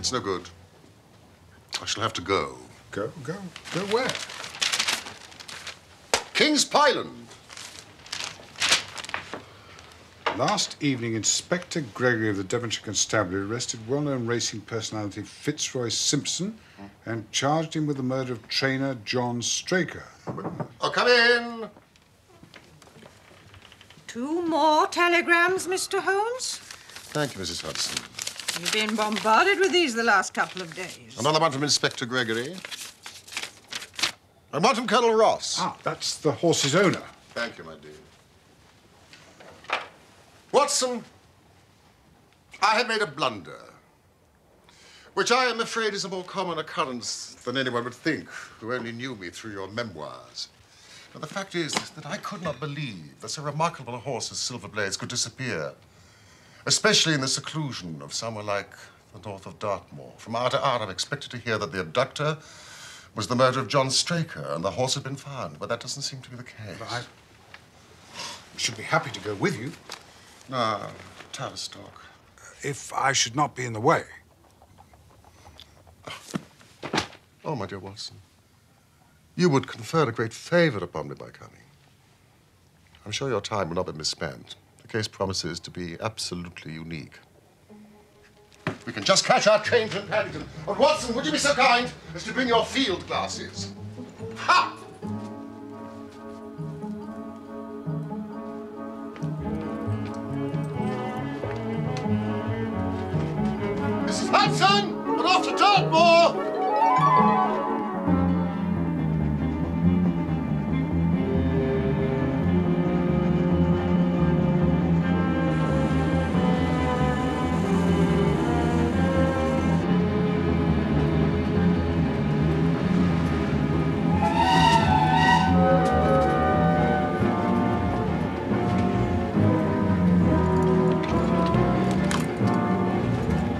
It's no good. I shall have to go. Go where? King's Pyland. Last evening, Inspector Gregory of the Devonshire Constabulary arrested well-known racing personality Fitzroy Simpson and charged him with the murder of trainer John Straker. Oh, come in. 2 more telegrams, Mr. Holmes? Thank you, Mrs. Hudson. You've been bombarded with these the last couple of days. Another one from Inspector Gregory. And one from Colonel Ross. Ah, that's the horse's owner. Thank you, my dear. Watson, I have made a blunder, which I am afraid is a more common occurrence than anyone would think who only knew me through your memoirs. But the fact is that I could not believe that so remarkable a horse as Silver Blaze could disappear, especially in the seclusion of somewhere like the north of Dartmoor. From hour to hour, I've expected to hear that the abducter was the murder of John Straker and the horse had been found, but that doesn't seem to be the case. But I should be happy to go with you. No, Tavistock. If I should not be in the way. Oh, my dear Watson, you would confer a great favor upon me by coming. I'm sure your time will not be misspent. The case promises to be absolutely unique. We can just catch our train from Paddington. But Watson, would you be so kind as to bring your field glasses? Ha! Mrs. Hudson, we're off to Dartmoor!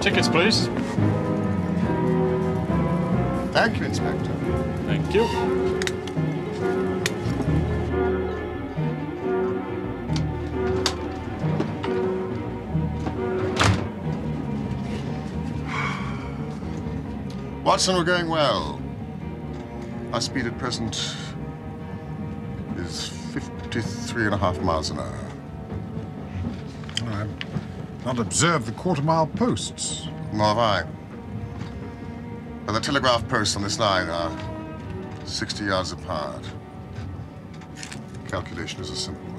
Tickets, please. Thank you, Inspector. Thank you. Watson, we're going well. Our speed at present is 53.5 miles an hour. I've not observed the quarter-mile posts. Nor have I. But the telegraph posts on this line are 60 yards apart. Calculation is a simple one.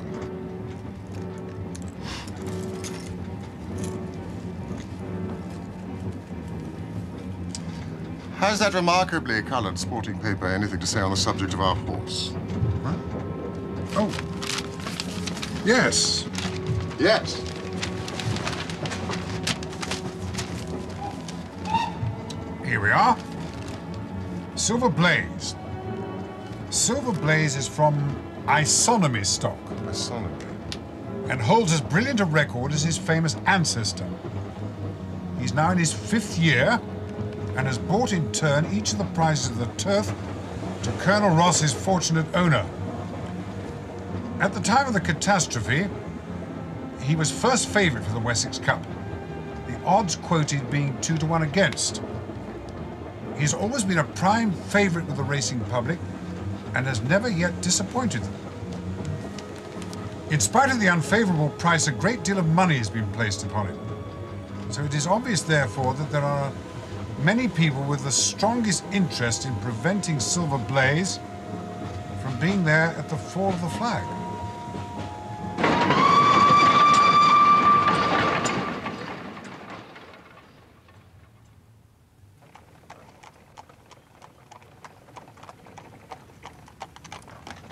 Has that remarkably colored sporting paper anything to say on the subject of our horse? Huh? Oh. Yes. Yes. Here we are. Silver Blaze. Silver Blaze is from isonomy stock Isonomy. and holds as brilliant a record as his famous ancestor. He's now in his 5th year and has brought in turn each of the prizes of the turf to Colonel Ross's fortunate owner. At the time of the catastrophe, he was first favourite for the Wessex Cup, the odds quoted being 2-1 against. He's always been a prime favourite with the racing public and has never yet disappointed them. In spite of the unfavourable price, a great deal of money has been placed upon it. So it is obvious, therefore, that there are many people with the strongest interest in preventing Silver Blaze from being there at the fall of the flag.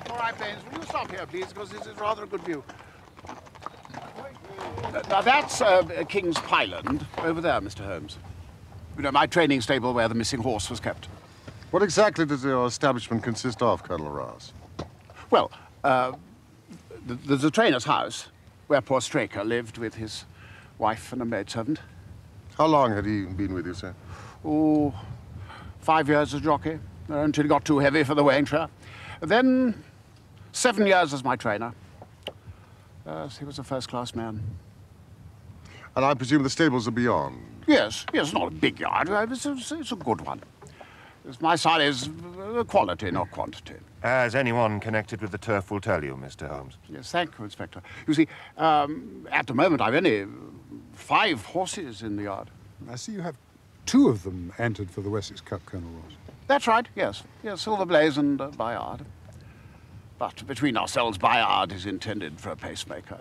All right, Baines, will you stop here, please, because this is rather a good view. Now, that's King's Pyland over there, Mr. Holmes. You know, my training stable where the missing horse was kept. What exactly does your establishment consist of, Colonel Ross? Well, there's a trainer's house where poor Straker lived with his wife and a maidservant. How long had he been with you, sir? Oh, 5 years as jockey, until he got too heavy for the weighing chair. Then 7 years as my trainer. He was a first-class man. And I presume the stables are beyond. Yes, not a big yard. It's a good one. My son is quality, not quantity. As anyone connected with the turf will tell you, Mr. Holmes. Yes, thank you, Inspector. You see, at the moment I've only 5 horses in the yard. I see you have 2 of them entered for the Wessex Cup, Colonel Ross. That's right, yes. Yes, Silver Blaze and Bayard. But between ourselves, Bayard is intended for a pacemaker.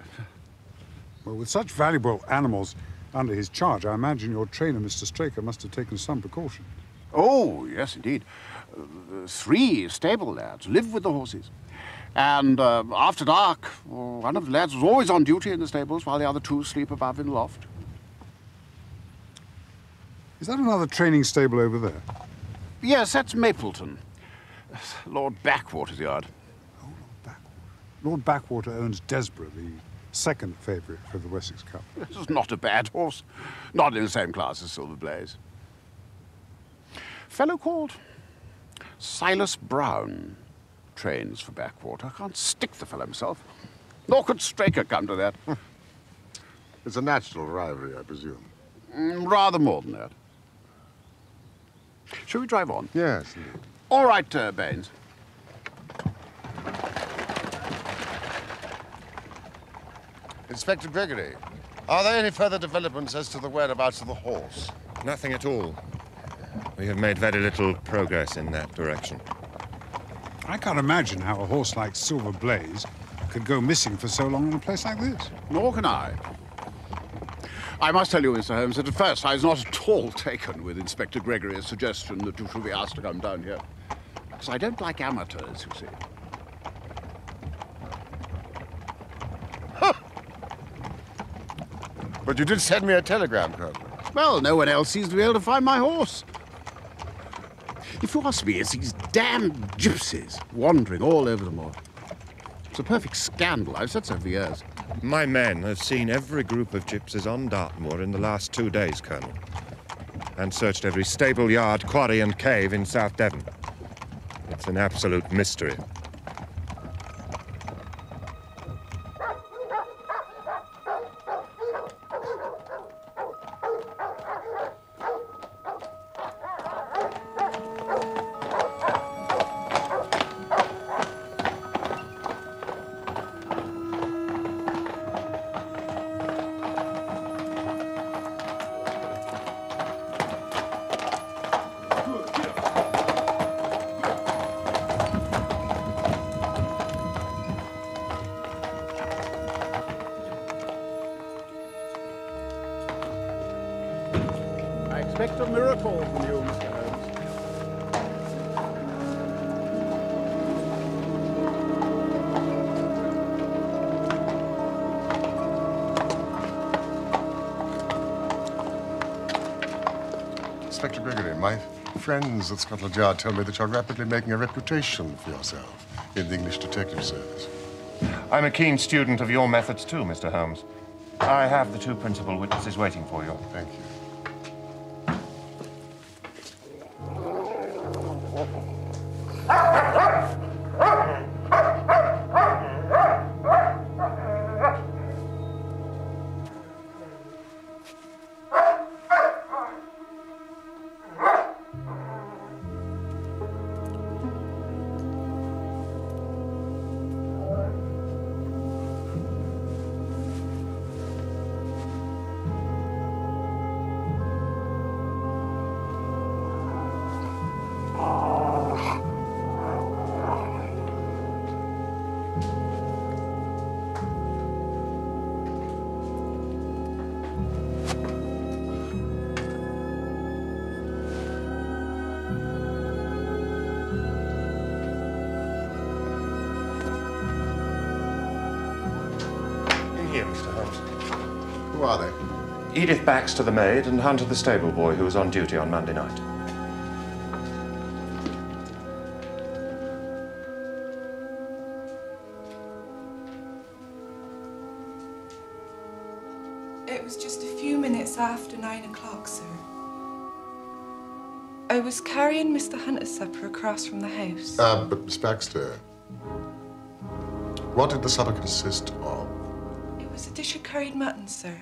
Well, with such valuable animals under his charge, I imagine your trainer, Mr. Straker, must have taken some precaution. Oh, yes, indeed. 3 stable lads live with the horses. And after dark, one of the lads was always on duty in the stables while the other 2 sleep above in the loft. Is that another training stable over there? Yes, that's Mapleton. Lord Backwater's yard. Oh, Lord Backwater owns Desborough, the second favourite for the Wessex Cup. This is not a bad horse. Not in the same class as Silver Blaze. Fellow called Silas Brown trains for Backwater. I can't stick the fellow himself. Nor could Straker come to that. It's a natural rivalry, I presume. Rather more than that. Shall we drive on? Yes, indeed. All right, Baines. Inspector Gregory, are there any further developments as to the whereabouts of the horse? Nothing at all. We have made very little progress in that direction. I can't imagine how a horse like Silver Blaze could go missing for so long in a place like this. Nor can I. I must tell you, Mr. Holmes, that at first I was not at all taken with Inspector Gregory's suggestion that you should be asked to come down here. Because I don't like amateurs, you see. But you did send me a telegram, Colonel. Well, no one else seems to be able to find my horse. If you ask me, it's these damned gypsies wandering all over the moor. It's a perfect scandal. I've said so for years. My men have seen every group of gypsies on Dartmoor in the last 2 days, Colonel, and searched every stable, yard, quarry and cave in South Devon. It's an absolute mystery. a miracle from you, Mr. Holmes. Inspector Gregory, my friends at Scotland Yard tell me that you're rapidly making a reputation for yourself in the English Detective Service. I'm a keen student of your methods too, Mr. Holmes. I have the two principal witnesses waiting for you. Thank you. Here, Mr. Holmes. Who are they? Edith Baxter, the maid, and Hunter, the stable boy, who was on duty on Monday night. It was just a few minutes after 9 o'clock, sir. I was carrying Mr. Hunter's supper across from the house. But Miss Baxter, what did the supper consist of? It was a dish of curried mutton, sir.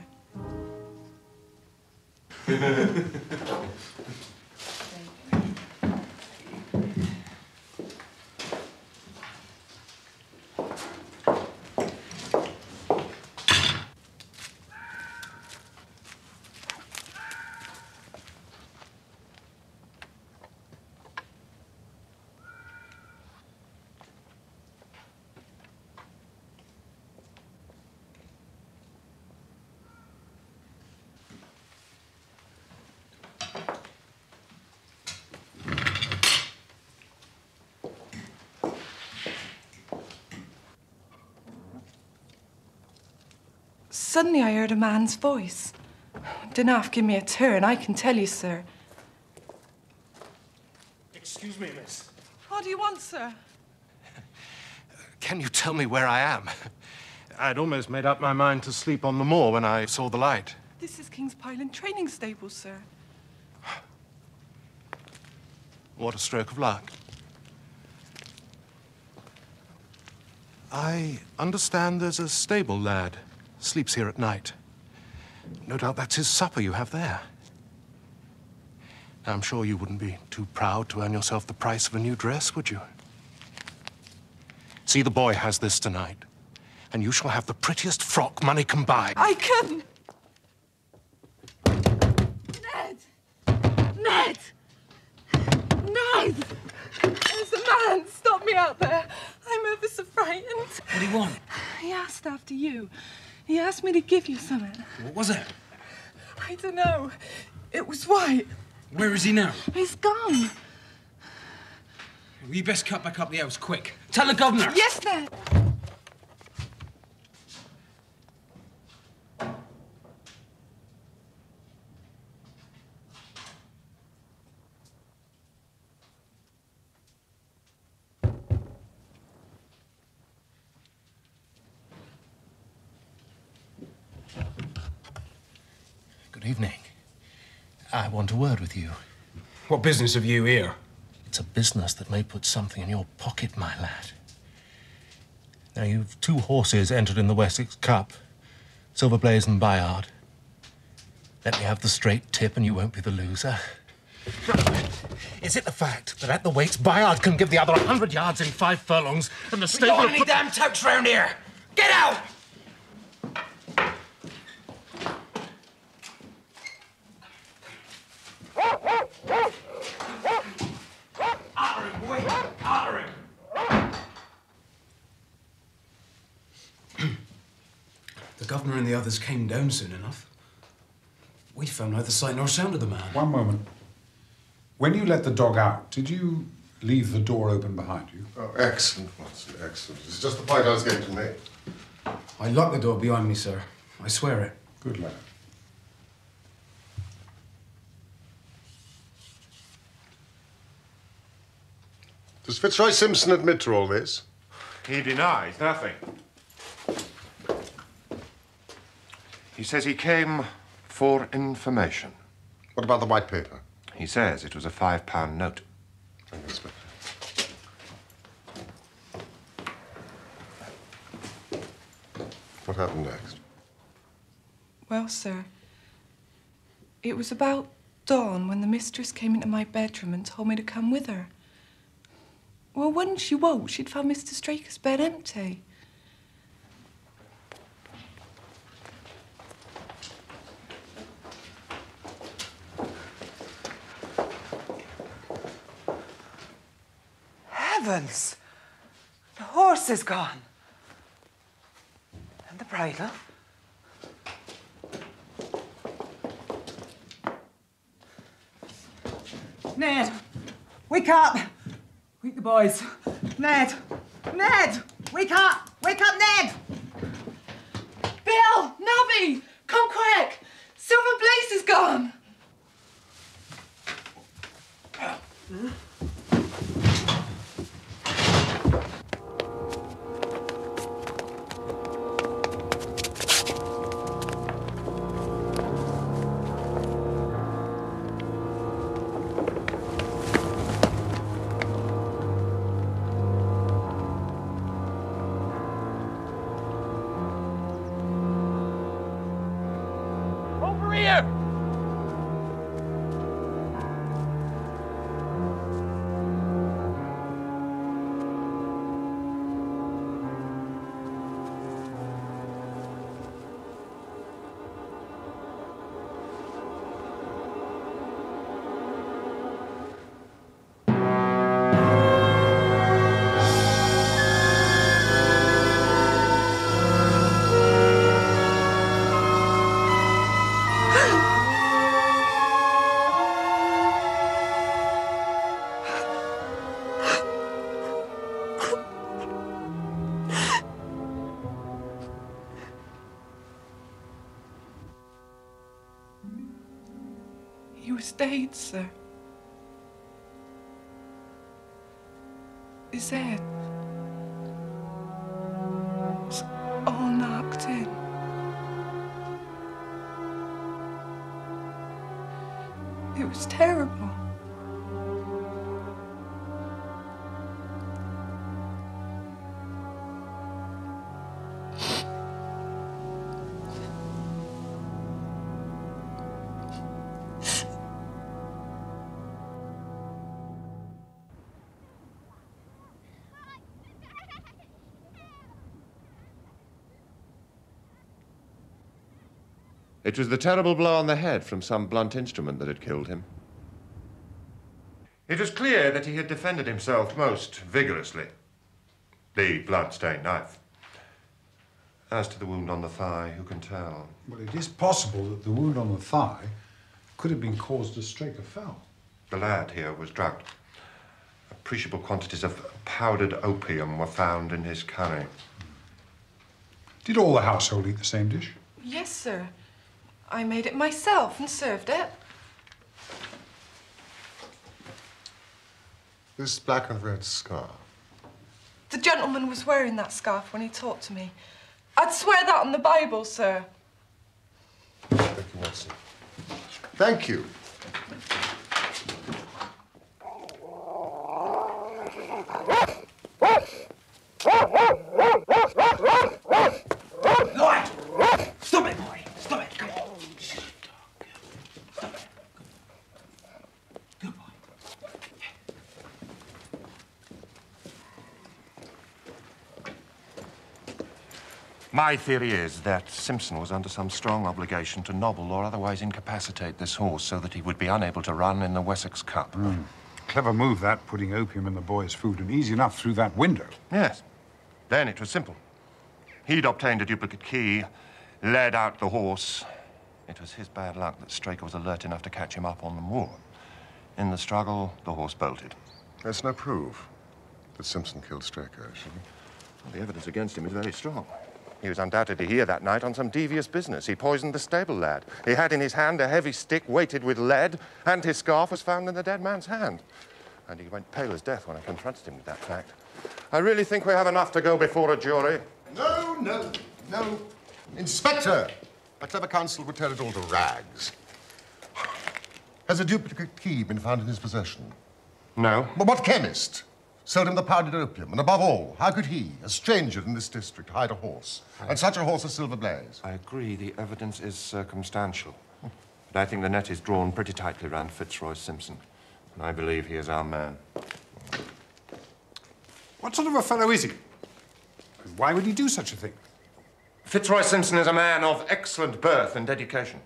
Suddenly I heard a man's voice. Didn't half give me a turn, I can tell you, sir. Excuse me, miss. What do you want, sir? Can you tell me where I am? I'd almost made up my mind to sleep on the moor when I saw the light. This is King's Pyland Training Stable, sir. What a stroke of luck. I understand there's a stable lad. Sleeps here at night. No doubt that's his supper you have there. Now, I'm sure you wouldn't be too proud to earn yourself the price of a new dress, would you? See, the boy has this tonight, and you shall have the prettiest frock money can buy. I couldn't! Ned! Ned! Ned! There's a man! Stop me out there! I'm ever so frightened. What do you want? He asked after you. He asked me to give you something. What was it? I don't know. It was white. Where is he now? He's gone. We best cut back up the house, quick. Tell the governor. Yes, Ned. Good evening. I want a word with you. What business have you here? It's a business that may put something in your pocket, my lad. Now, you've two horses entered in the Wessex Cup, Silver Blaze and Bayard. Let me have the straight tip and you won't be the loser. Is it the fact that at the weights, Bayard can give the other 100 yards in 5 furlongs and the stable... We don't want any damn touts round here! Get out! Otter him, boy! Otter him! The governor and the others came down soon enough. We found neither sight nor sound of the man. One moment. When you let the dog out, did you leave the door open behind you? Oh, excellent, Watson, excellent. It's just the point I was going to make. I locked the door behind me, sir. I swear it. Good lad. Does Fitzroy Simpson admit to all this? He denies nothing. He says he came for information. What about the white paper? He says it was a £5 note. Thank you, Inspector. What happened next? Well, sir, it was about dawn when the mistress came into my bedroom and told me to come with her. Well, when she woke, she'd found Mr. Straker's bed empty. Heavens! The horse is gone. And the bridle. Ned, wake up! Wake the boys. Ned! Ned! Wake up! Wake up, Ned! Bill! Nobby! Come quick! Silver Blaze is gone! Over here! He was dead, sir. His head was all knocked in. It was terrible. It was the terrible blow on the head from some blunt instrument that had killed him. It was clear that he had defended himself most vigorously. The blood-stained knife. As to the wound on the thigh, who can tell? Well, it is possible that the wound on the thigh could have been caused as Straker fell. The lad here was drugged. Appreciable quantities of powdered opium were found in his curry. Did all the household eat the same dish? Yes, sir. I made it myself and served it. This black and red scarf. The gentleman was wearing that scarf when he talked to me. I'd swear that on the Bible, sir. Thank you, Watson. Thank you. Lloyd! Stop it, boy! Stop it! Come on! Stop it. Good boy. My theory is that Simpson was under some strong obligation to nobble or otherwise incapacitate this horse so that he would be unable to run in the Wessex Cup. Clever move, that, putting opium in the boy's food, and easy enough through that window. Yes. Then it was simple. He'd obtained a duplicate key, led out the horse, It was his bad luck that Straker was alert enough to catch him up on the moor. In the struggle, the horse bolted. There's no proof that Simpson killed Straker, actually. Well, the evidence against him is very strong. He was undoubtedly here that night on some devious business. He poisoned the stable lad. He had in his hand a heavy stick weighted with lead, and his scarf was found in the dead man's hand. And he went pale as death when I confronted him with that fact. I really think we have enough to go before a jury. No, no, no. Inspector! A clever counsel would tear it all to rags. Has a duplicate key been found in his possession? No. But what chemist sold him the powdered opium? And above all, how could he, a stranger in this district, hide a horse? And such a horse as Silver Blaze? I agree the evidence is circumstantial. But I think the net is drawn pretty tightly round Fitzroy Simpson. And I believe he is our man. What sort of a fellow is he? And why would he do such a thing? Fitzroy Simpson is a man of excellent birth and dedication.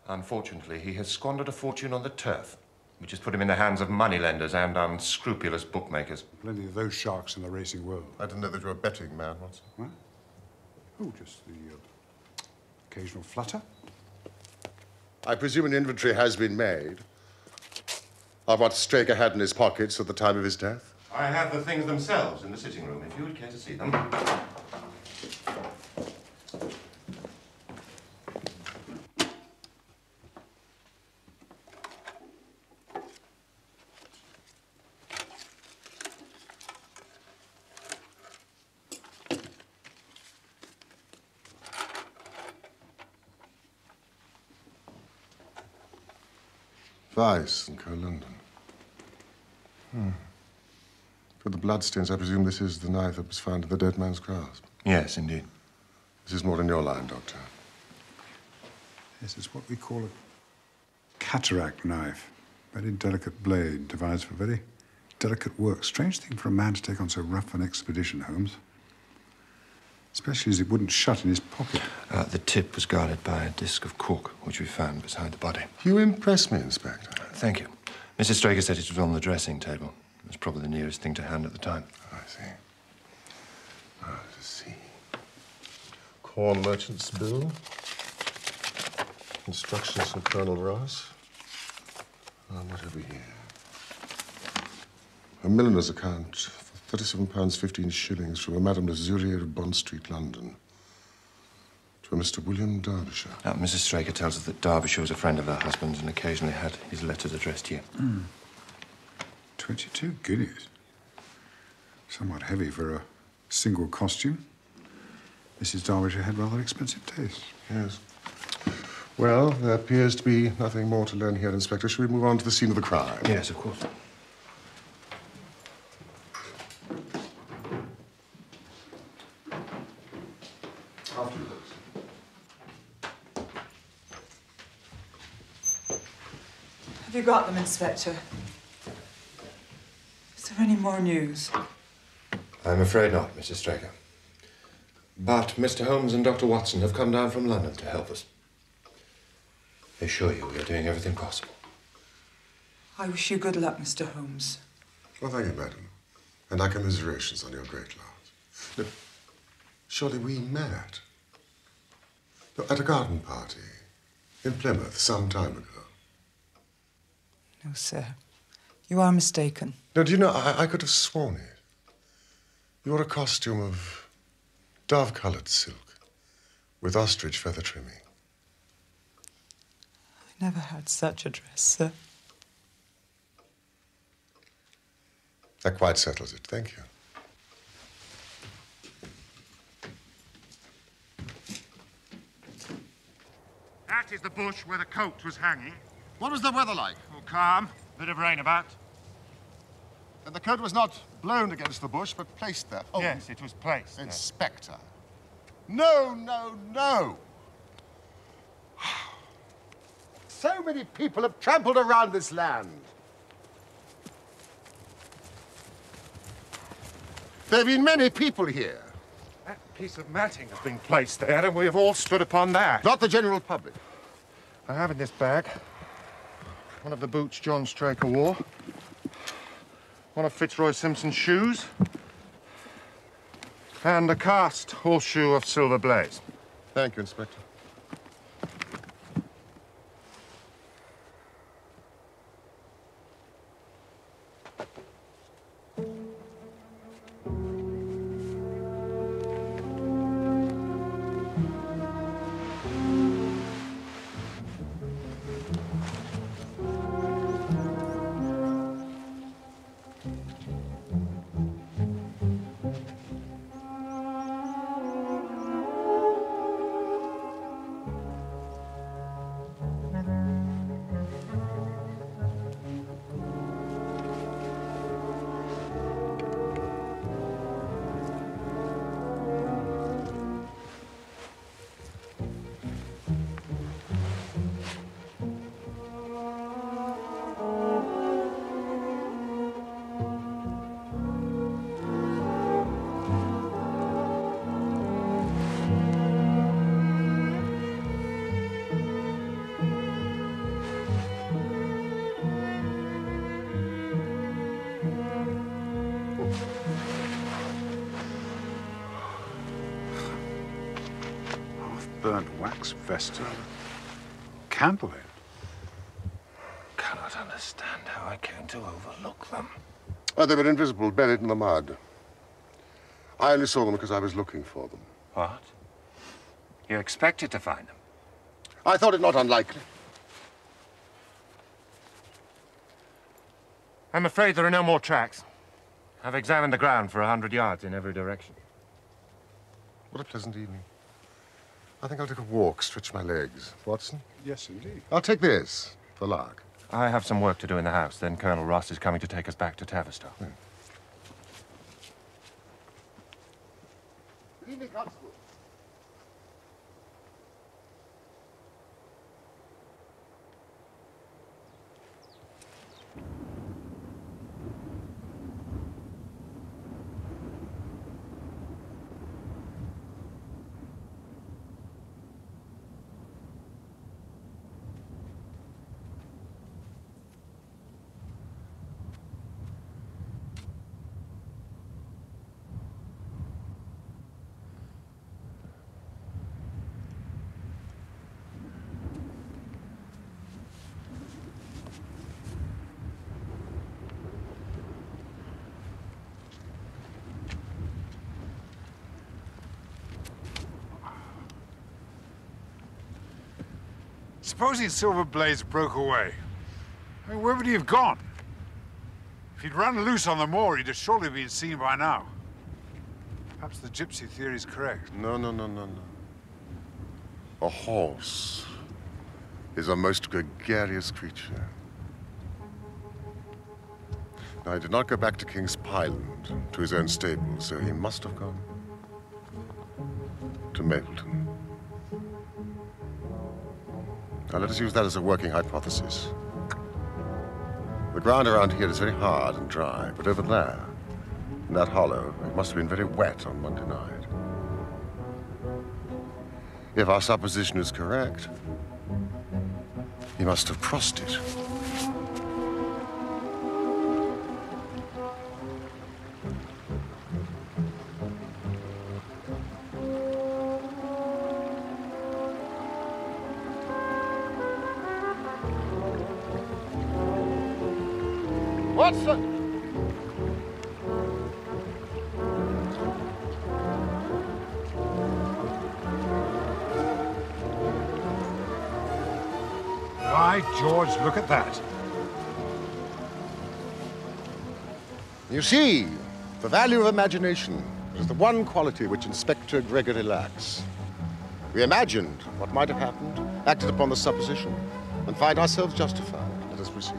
Unfortunately, he has squandered a fortune on the turf, which has put him in the hands of moneylenders and unscrupulous bookmakers. Plenty of those sharks in the racing world. I didn't know that you were a betting man, Watson. What? Oh, just the occasional flutter. I presume an inventory has been made of what Straker had in his pockets at the time of his death? I have the things themselves in the sitting room, if you would care to see them. Vice and Co-London. For the bloodstains, I presume this is the knife that was found in the dead man's grasp. Yes, indeed. This is more in your line, Doctor. This is what we call a cataract knife. Very delicate blade, devised for very delicate work. Strange thing for a man to take on so rough an expedition, Holmes. Especially as it wouldn't shut in his pocket. The tip was guarded by a disc of cork, which we found beside the body. You impress me, Inspector. Thank you. Mrs. Straker said it was on the dressing table. It was probably the nearest thing to hand at the time. I see. Let's see. Corn merchant's bill. Instructions from Colonel Ross. What have we here? A milliner's account for £37.15 from a Madame de Zurier of Bond Street, London, to a Mr. William Derbyshire. Now, Mrs. Straker tells us that Derbyshire was a friend of her husband's and occasionally had his letters addressed here. 22 guineas. Somewhat heavy for a single costume. Mrs. Derbyshire had rather expensive taste. Yes. Well, there appears to be nothing more to learn here, Inspector. Shall we move on to the scene of the crime? Yes, of course. Have you got them, Inspector? Is there any more news? I'm afraid not, Mrs. Straker. But Mr. Holmes and Dr. Watson have come down from London to help us. I assure you we are doing everything possible. I wish you good luck, Mr. Holmes. Well, thank you, madam. And our commiserations on your great loss. Look, surely we met at a garden party in Plymouth some time ago. No, sir. You are mistaken. No, do you know, I could have sworn it. You wore a costume of dove-coloured silk with ostrich feather trimming. I never had such a dress, sir. That quite settles it. Thank you. That is the bush where the coat was hanging. What was the weather like? Oh, calm. Bit of rain about. And the coat was not blown against the bush, but placed there. Oh, yes, it was placed there. Inspector. No, no, no. So many people have trampled around this land. There have been many people here. That piece of matting has been placed there, and we have all stood upon that. Not the general public. I have in this bag one of the boots John Straker wore, one of Fitzroy Simpson's shoes, and a cast horseshoe of Silver Blaze. Thank you, Inspector. burnt wax vesta, candlelit. Cannot understand how I came to overlook them. Oh, they were invisible, buried in the mud. I only saw them because I was looking for them. What? You expected to find them? I thought it not unlikely. I'm afraid there are no more tracks. I've examined the ground for 100 yards in every direction. What a pleasant evening. I think I'll take a walk, stretch my legs. Watson? Yes, indeed. I'll take this, for lark. I have some work to do in the house. Then Colonel Ross is coming to take us back to Tavistock. Good evening, Constable. Supposing Silver Blaze broke away, I mean, where would he have gone? If he'd run loose on the moor, he'd have surely been seen by now. Perhaps the gypsy theory is correct. No. A horse is a most gregarious creature. Now, he did not go back to King's Pyland, to his own stable, so he must have gone to Mapleton. Now, let us use that as a working hypothesis. The ground around here is very hard and dry, but over there, in that hollow, it must have been very wet on Monday night. If our supposition is correct, he must have crossed it. Watson! By George, look at that. You see, the value of imagination is the one quality which Inspector Gregory lacks. We imagined what might have happened, acted upon the supposition, and find ourselves justified. Let us proceed.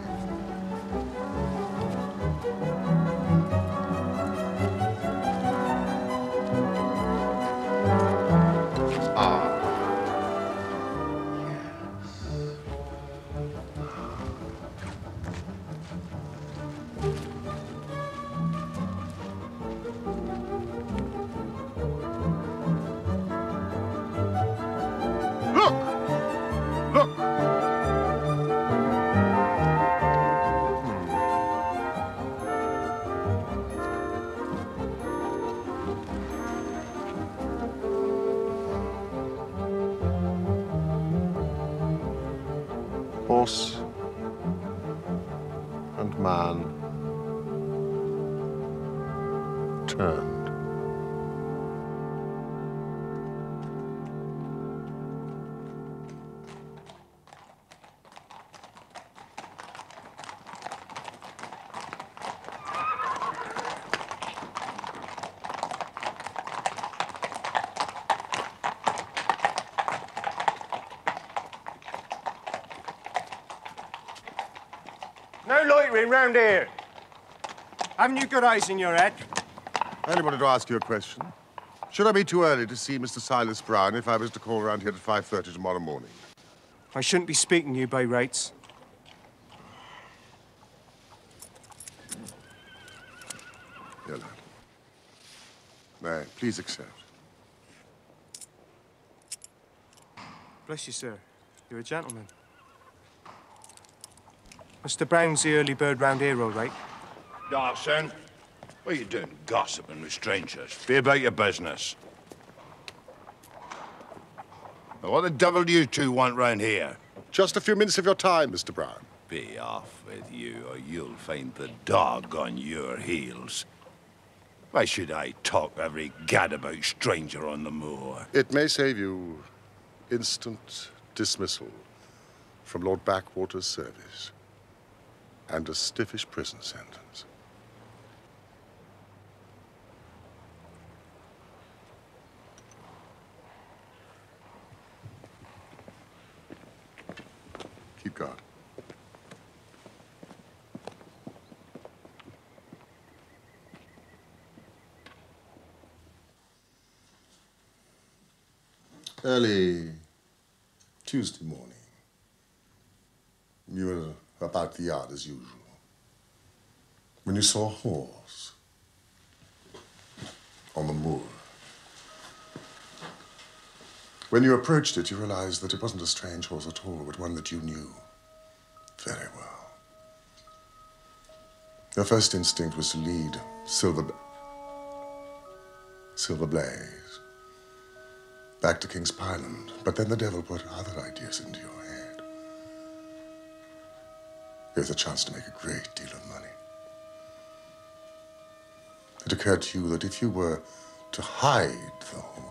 Horse and man turned. No loitering round here. Haven't you got eyes in your head? I only wanted to ask you a question. Should I be too early to see Mr. Silas Brown if I was to call around here at 5:30 tomorrow morning? I shouldn't be speaking to you by rights. Here, lad. May, please accept. Bless you, sir. You're a gentleman. Mr. Brown's the early bird round here, all right? Dawson, what are you doing gossiping with strangers? Be about your business. What the devil do you two want round here? Just a few minutes of your time, Mr. Brown. Be off with you, or you'll find the dog on your heels. Why should I talk every gadabout stranger on the moor? It may save you instant dismissal from Lord Backwater's service and a stiffish prison sentence. Keep guard. Early Tuesday morning, you were about the yard as usual when you saw a horse on the moor. When you approached it, you realized that it wasn't a strange horse at all, but one that you knew very well. Your first instinct was to lead Silver Blaze back to King's Pyland, but then the devil put other ideas into your head. Here's a chance to make a great deal of money. It occurred to you that if you were to hide the horse,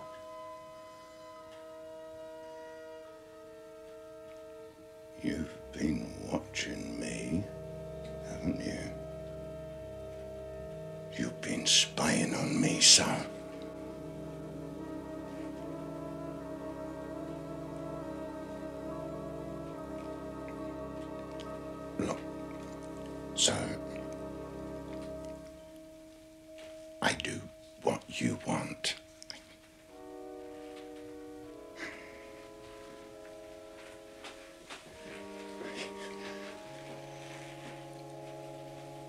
You've been watching me, haven't you? You've been spying on me, sir. Look, sir, I do what you want.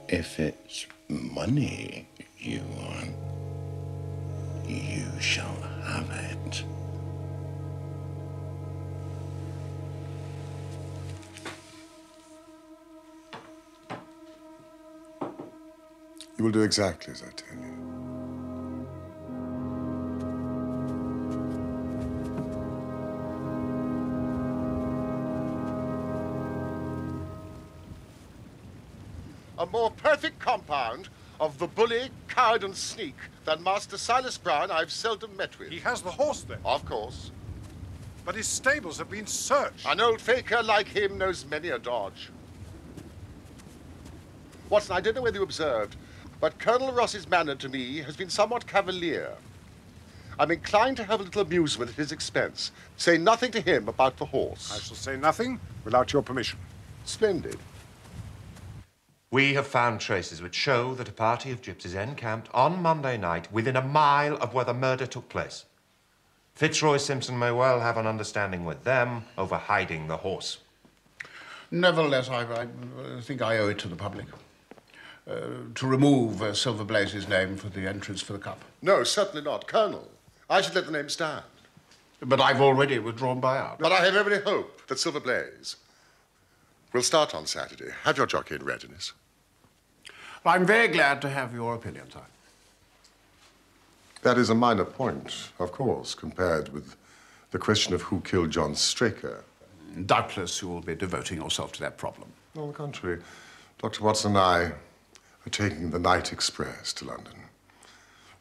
If it's money you want, you shall have it. you will do exactly as I tell you. A more perfect compound of the bully, coward, and sneak than Master Silas Brown I've seldom met with. He has the horse, then? Of course. But his stables have been searched. An old faker like him knows many a dodge. Watson, I don't know whether you observed, but Colonel Ross's manner to me has been somewhat cavalier. I'm inclined to have a little amusement at his expense. Say nothing to him about the horse. I shall say nothing without your permission. Splendid. We have found traces which show that a party of gypsies encamped on Monday night within a mile of where the murder took place. Fitzroy Simpson may well have an understanding with them over hiding the horse. Nevertheless, I think I owe it to the public to remove Silver Blaze's name for the entrance for the cup. No, certainly not. Colonel, I should let the name stand. But I've already withdrawn buyout. But I have every hope that Silver Blaze will start on Saturday. Have your jockey in readiness. I'm very glad to have your opinion, sir. That is a minor point, of course, compared with the question of who killed John Straker. Doubtless you will be devoting yourself to that problem. On the contrary, Dr. Watson and I are taking the night express to London.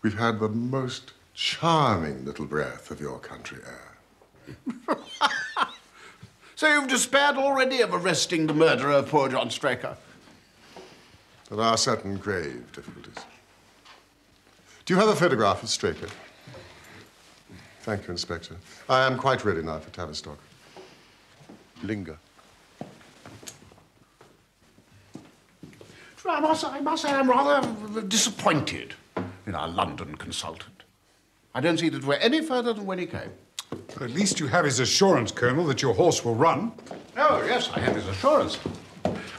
We've had the most charming little breath of your country air. So you've despaired already of arresting the murderer of poor John Straker? There are certain grave difficulties. Do you have a photograph of Straker? Thank you, Inspector. I am quite ready now for Tavistock. Linger. I must say I'm rather disappointed in our London consultant. I don't see that we're any further than when he came. At least you have his assurance, Colonel, that your horse will run. Oh, yes, I have his assurance.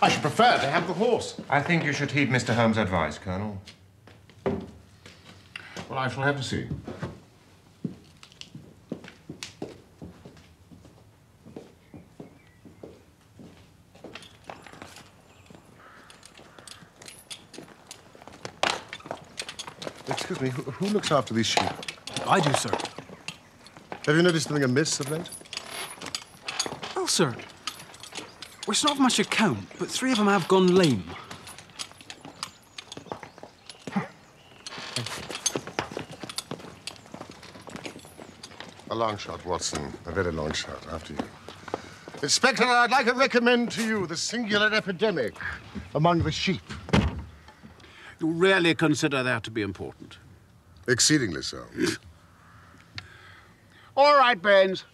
I should prefer to have the horse. I think you should heed Mr. Holmes' advice, Colonel. Well, I shall have to see. Excuse me, who looks after these sheep? I do, sir. Have you noticed anything amiss of late? Well, sir, well, it's not of much account, but 3 of them have gone lame. A long shot, Watson. A very long shot. After you. Inspector, I'd like to recommend to you the singular epidemic among the sheep. You really consider that to be important? Exceedingly so. All right, Baines.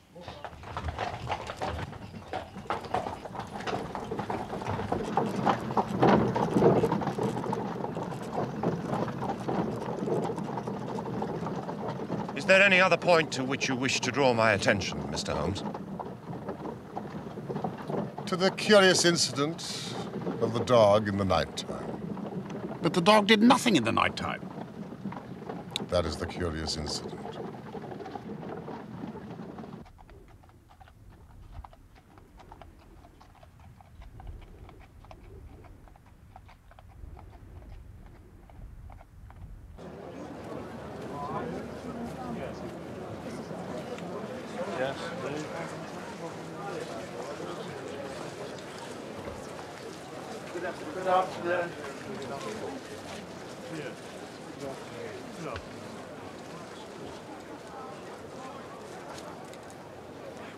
Is there any other point to which you wish to draw my attention, Mr. Holmes? To the curious incident of the dog in the night-time. But the dog did nothing in the night-time. That is the curious incident. Yes. Good afternoon.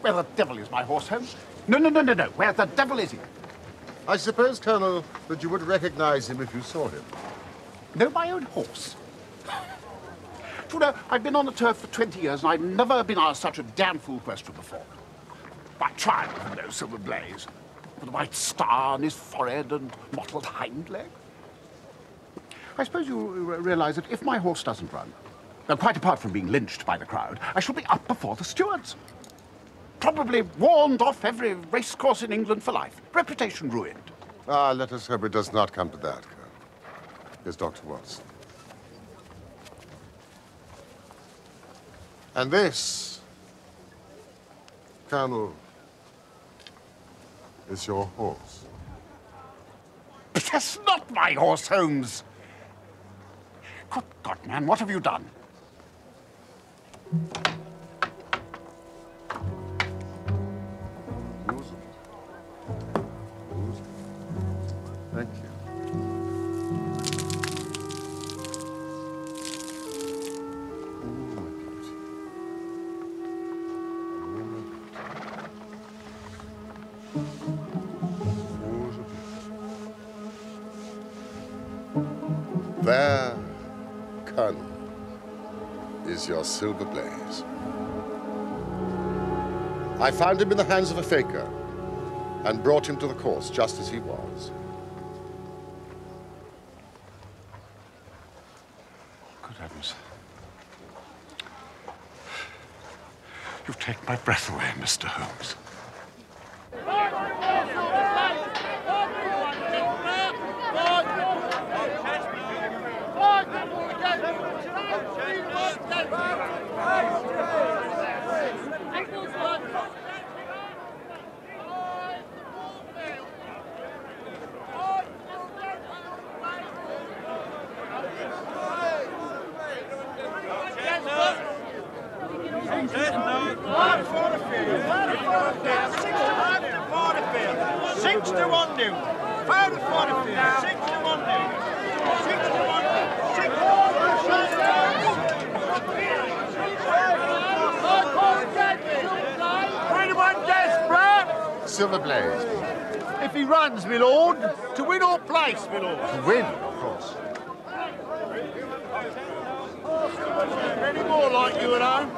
Where the devil is my horse, Holmes? No. Where the devil is he? I suppose, Colonel, that you would recognize him if you saw him. No, my own horse. You know, I've been on the turf for 20 years, and I've never been asked such a damn fool question before. I tried, you know, Silver Blaze, with a white star on his forehead and mottled hind leg. I suppose you realize that if my horse doesn't run, then quite apart from being lynched by the crowd, I shall be up before the stewards. Probably warned off every racecourse in England for life. Reputation ruined. Ah, let us hope it does not come to that, Colonel. Here's Dr. Watson. And this, Colonel, is your horse. But that's not my horse, Holmes. Good God, man, what have you done? Thank you. There, Colonel, is your Silver Blaze. I found him in the hands of a faker and brought him to the course just as he was. Good heavens. You've taken my breath away, Mr. Holmes. Silver Blaze. If he runs, my lord, to win or place, my lord. To win, of course. Any more like you at home?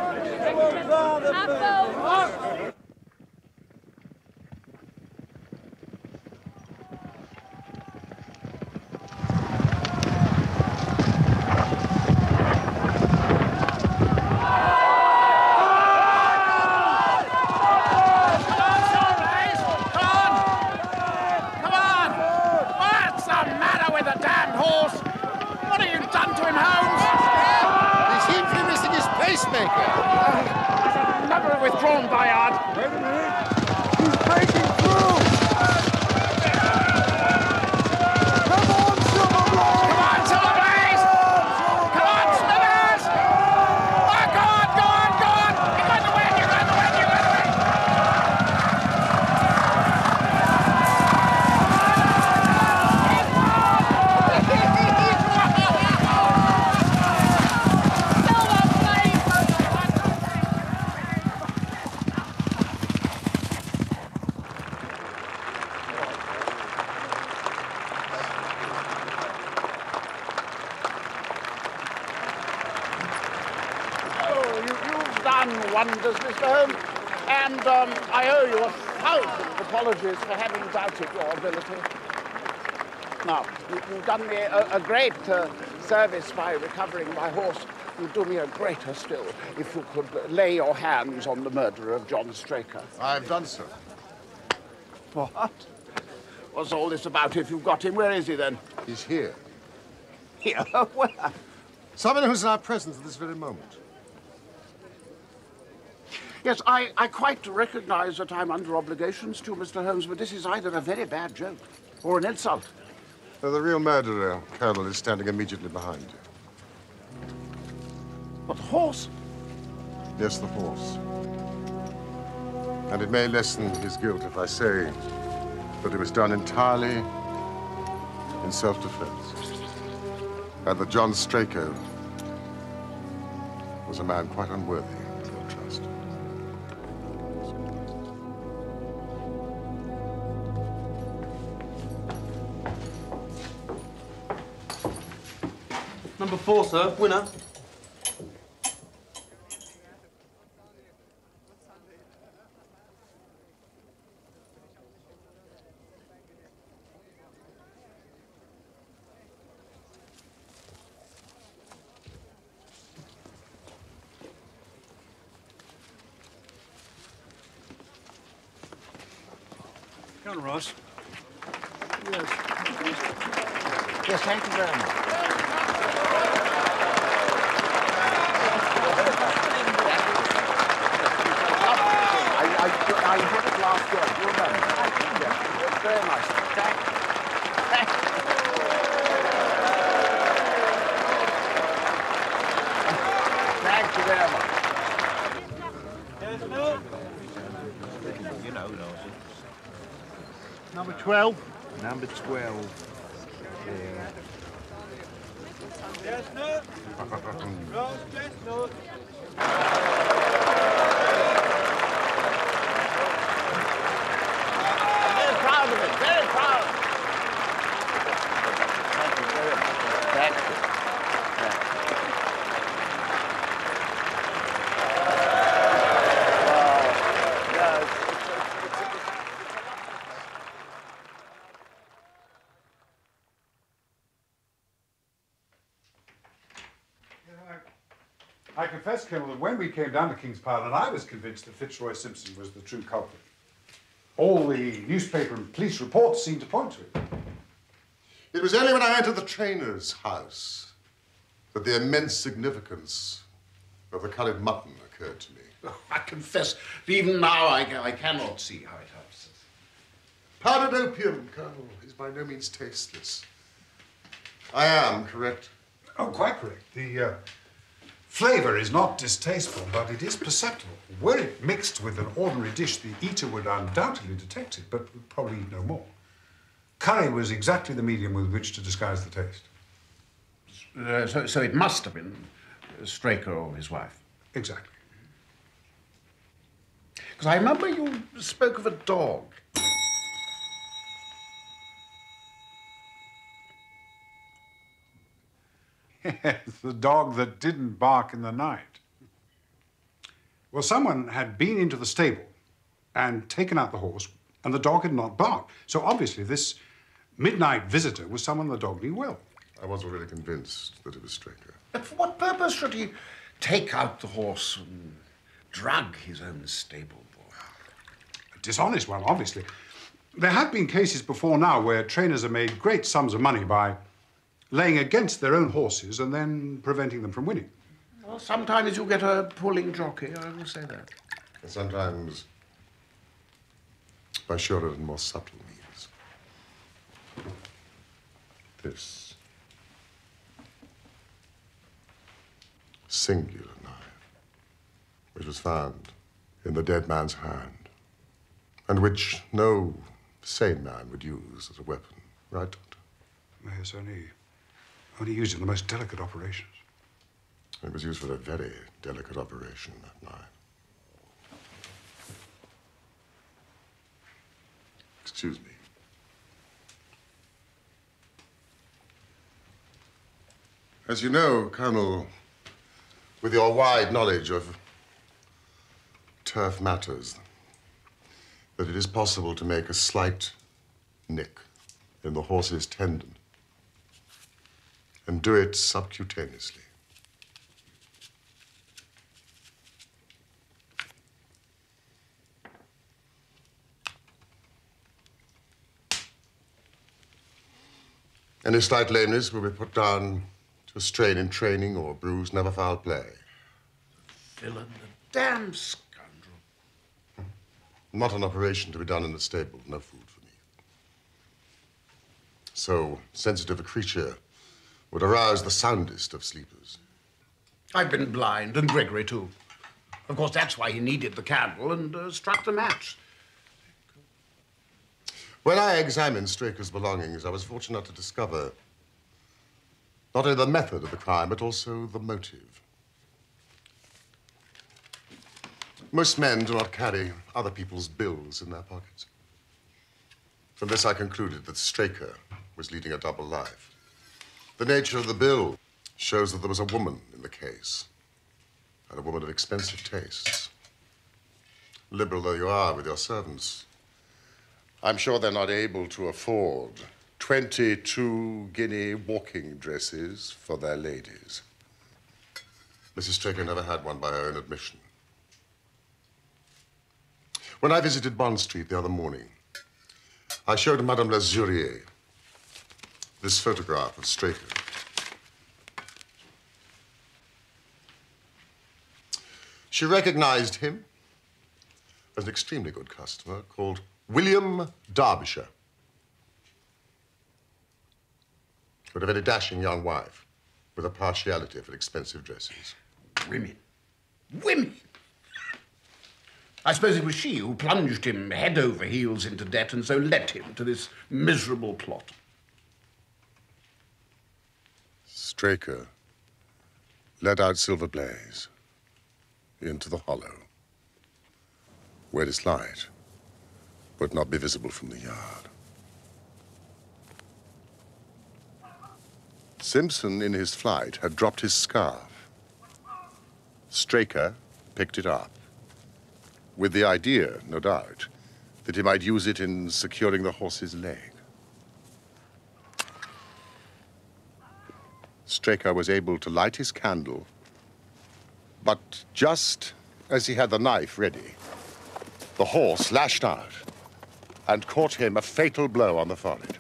Withdrawn, Bayard. Wait a minute. He's breaking through. Come on, Silver Blaze. Come on, Silver Blaze. Come on, Smithers. Oh, go on. You're going to win. You're going to win. done wonders, Mr. Holmes. And I owe you 1,000 apologies for having doubted your ability. Now, you've done me a great service by recovering my horse. You'd do me a greater still if you could lay your hands on the murderer of John Straker. I've done so. What? What's all this about if you've got him? Where is he, then? He's here. Here? Where? Someone who's in our presence at this very moment. Yes, I quite recognize that I'm under obligations to you, Mr. Holmes, but this is either a very bad joke or an insult. The real murderer, Colonel, is standing immediately behind you. But the horse? Yes, the horse. And it may lessen his guilt if I say that it was done entirely in self-defense. And that John Straker was a man quite unworthy of your trust. Number 4, sir. Winner. Colonel Ross. Yes. Yes, thank you very much. I had it last year, do you remember? Yes, very nice. Thank you very much. You know, Number 12. Number 12. Yeah. Chestnut. Roast chestnut. Very proud of it, very proud. Thank you very much. Thank you. I confess, Colonel, that when we came down to King's Parliament, I was convinced that Fitzroy Simpson was the true culprit. All the newspaper and police reports seemed to point to it. It was only when I entered the trainer's house that the immense significance of the curried mutton occurred to me. Oh, I confess, even now I cannot see how it helps us. Powdered opium, Colonel, is by no means tasteless. I am correct. Oh, quite correct. The flavour is not distasteful, but it is perceptible. Were it mixed with an ordinary dish, the eater would undoubtedly detect it, but would probably eat no more. Curry was exactly the medium with which to disguise the taste. So it must have been Straker or his wife. Exactly. Because I remember you spoke of a dog. Yes, the dog that didn't bark in the night. Well, someone had been into the stable and taken out the horse, and the dog had not barked. So obviously this midnight visitor was someone the dog knew well. I was already convinced that it was Straker. But for what purpose should he take out the horse and drug his own stable boy? A dishonest one, obviously. There have been cases before now where trainers have made great sums of money by laying against their own horses and then preventing them from winning. Well, sometimes you get a pulling jockey, I will say that. And sometimes by surer and more subtle means. This singular knife, which was found in the dead man's hand, and which no sane man would use as a weapon, right, Doctor? Yes, only used in the most delicate operations. It was used for a very delicate operation, that knife. Excuse me. As you know, Colonel, with your wide knowledge of turf matters, that it is possible to make a slight nick in the horse's tendon and do it subcutaneously. Any slight lameness will be put down to a strain in training or a bruise, never foul play. Villain, the damn scoundrel. Not an operation to be done in the stable, no food for me. So sensitive a creature would arouse the soundest of sleepers. I've been blind, and Gregory too. Of course, that's why he needed the candle and struck the match. When I examined Straker's belongings, I was fortunate to discover not only the method of the crime, but also the motive. Most men do not carry other people's bills in their pockets. From this, I concluded that Straker was leading a double life. The nature of the bill shows that there was a woman in the case, and a woman of expensive tastes. Liberal though you are with your servants, I'm sure they're not able to afford 22 guinea walking dresses for their ladies. Mrs. Straker never had one by her own admission. When I visited Bond Street the other morning, I showed Madame Lazurier this photograph of Straker. She recognized him as an extremely good customer called William Derbyshire, with a very dashing young wife with a partiality for expensive dresses. Women. Women! I suppose it was she who plunged him head over heels into debt and so led him to this miserable plot. Straker led out Silver Blaze into the hollow, where its light would not be visible from the yard. Simpson, in his flight, had dropped his scarf. Straker picked it up, with the idea, no doubt, that he might use it in securing the horse's leg. Straker was able to light his candle, but just as he had the knife ready, the horse lashed out and caught him a fatal blow on the forehead.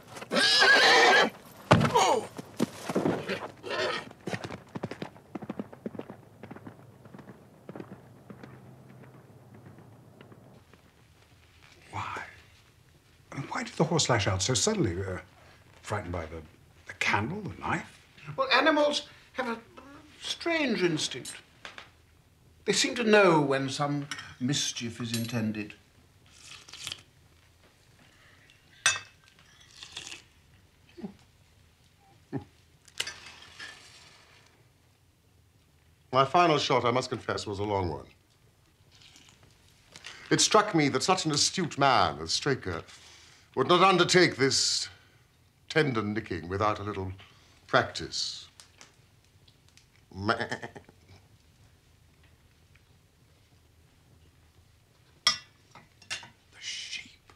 Why did the horse lash out so suddenly? Frightened by the candle, the knife? Well, animals have a strange instinct. They seem to know when some mischief is intended. My final shot, I must confess, was a long one. It struck me that such an astute man as Straker would not undertake this tender nicking without a little practice. The sheep.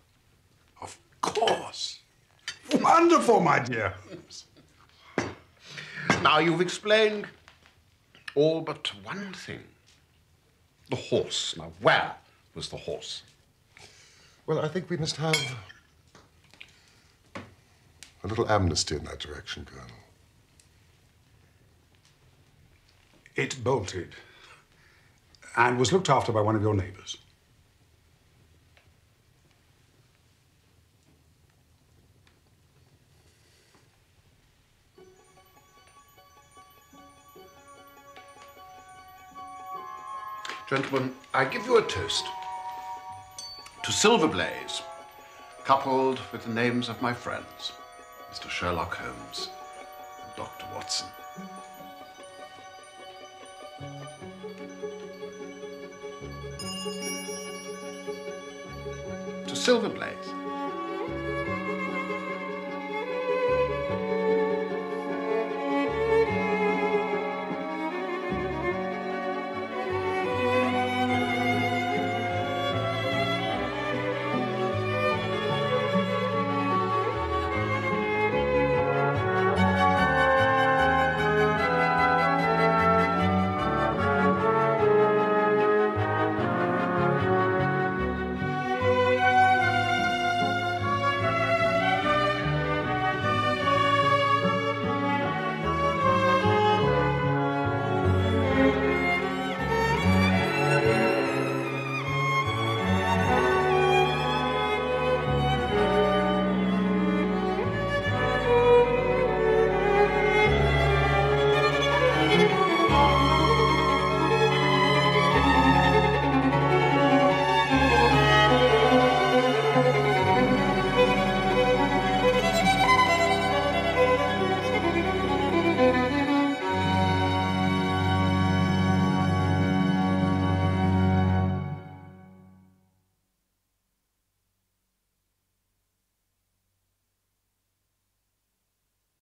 Of course. Wonderful, my dear. Now, you've explained all but one thing. The horse. Now, where was the horse? Well, I think we must have a little amnesty in that direction, Colonel. It bolted and was looked after by one of your neighbors. Gentlemen, I give you a toast to Silver Blaze, coupled with the names of my friends, Mr. Sherlock Holmes and Dr. Watson. To Silver Blaze.